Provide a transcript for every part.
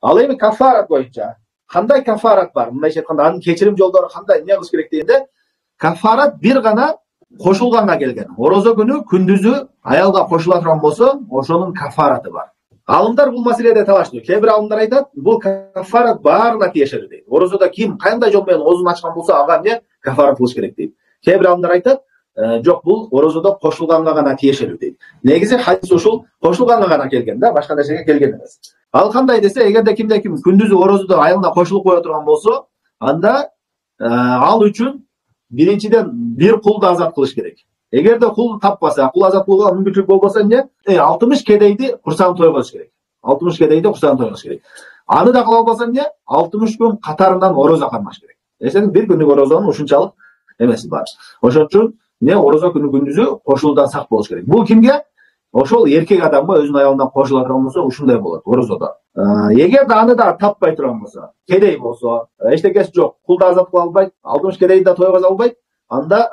Ал эми кафарат боюнча кандай кафарат бар? Мындайча айтканда анын кечирим жолдору кандай, эмне кылыш керек дегенде, кафарат бир гана кошулганга келген. Орозо күнү күндүзү аялга кошула турган болсо, ошонун кафараты бар. Алымдар бул маселеде талаштуу. Кээ бир алымдар айтат, бул кафарат баарына тиешелүү дейт. Орозодо ким кандай жол менен оозун ачкан болсо, ага эмне кафарат кылыш керек дейт. Кээ бир алымдар айтат, жок, бул орозодо кошулганга гана тиешелүү дейт. Негизи хадис ушул кошулганга гана келген да, башка нерсеге келген эмес. Ал кандай десе, эгерде кимде ким күндүзү орозодо айылына кошулуп кое турган болсо, анда ал үчүн биринчиден бир кулду азат кылыш керек. Эгерде кул таппаса, кул азат кылууга мүмкүнчүлүк болбосо эмне? 60 кедейди курсагын тойгоз керек. 60 кедейди курсагын тойгоз керек. Аны да кыла албаса эмне? 60 күн катарынан орозо кармаш керек. Эсен бир күндүк орозонун ушунчалык эмеси бар. Ошон үчүн орозо күнү күндүзү кошулуудан сак болуш керек. Бул кимге? Ошол эркек адамга өзүнүн аялынан кошула турган болсо, ушундай болот орозодо. Эгерде аны да таппай турган болсо, кедей болсо, эчтекеси жок, кулду азат кыла албайт, 60 кедейди да тойгоз албайт, анда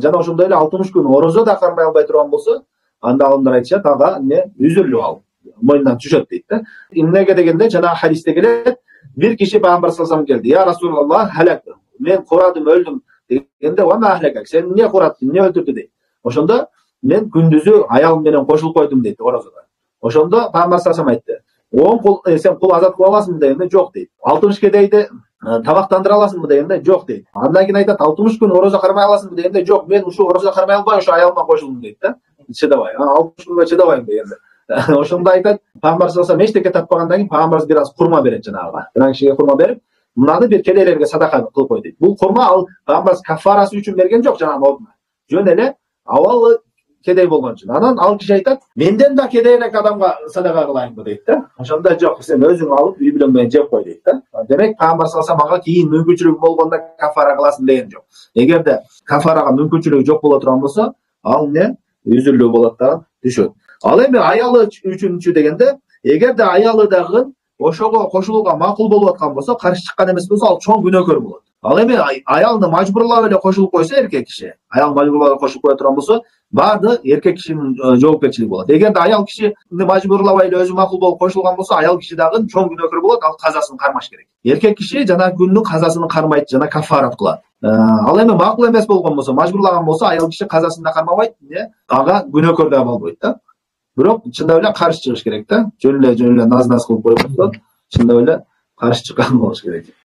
жана ошондой эле 60 күн орозо да кармай албай турган болсо, анда алымдар айтышат, ага үзүрлүк ал мойнунан түшөт дейт да. Эмнеге дегенде, жана хадисте келет, бир киши Пайгамбар саллаллаху алейхи келди. Я Расулаллах, халак, мен курадым, өлдүм дегенде, ва ма халак, сен эмне кураттың, эмне өлтүрдү дейт. Ошондо мен күндүзү аялым менен кошулуп койдум дейт орозодо. Ошондо Пайгамбар саллаллаху алейхи айтты, он кул сен кул азат кыла аласыңбы дегенде, жок дейт. 60 кедейди тамактандыра аласыңбы дегенде, жок дейт. Андан кийин айтат, 60 күн орозо кармай аласыңбы дегенде, жок, мен ушу орозо кармай албай, ошо аялыма кошулдум дейт да. Чыдабай, 60 күнгө чыдабайм дегенде. Ошондо айтат, Пайгамбар саллаллаху алейхи эчтеке таппагандан кийин Пайгамбар бир аз курма берет жанагыга. Бир кишиге курма берип, мынаны бир кедейлерге садака кылып кой дейт. Бул курма ал Пайгамбар кафарасы үчүн берген жок жанагы ордуна. Жөн эле абалы кедей болгон үчүн. Анан ал киши айтат, менден да кедейрээк адамга садака кылайынбы дейт да. Ошондо жок, сен өзүң алып үй бүлөң менен жеп кой дейт да. Демек Пайгамбар саллаллаху алейхи ага кийин мүмкүнчүлүгү болгондо кафара кыласың деген жок. Эгерде кафарага мүмкүнчүлүгү жок боло турган болсо, ал үзүрлүү болот да, түшөт. Ал эми аялы үчүнчү дегенде, эгерде аялы дагы ошого кошулууга макул болуп аткан болсо, каршы чыккан эмес болсо, ал чоң күнөөкөр болот. Ал эми аялды мажбурлап эле кошулуп койсо, эркек киши, аял мажбурлап кошулуп кое турган болсо, баарды эркек кишинин жоопкерчилиги болот. Эгерде аял кишини мажбурлабай эле өзү макул болуп кошулган болсо, аял киши дагы чоң күнөөкөр болот, ал казасын кармаш керек. Эркек киши жана күндүн казасын кармайт, жана кафарат кылат. Ал эми макул эмес болгон болсо, мажбурлаган болсо, аял киши казасын да кармабайт, ага күнөөкөр да болбойт да. Бирок чындап эле каршы чыгыш керек да. Жөн эле наз кылып койбостон, чындап эле каршы чыккан болуш керек.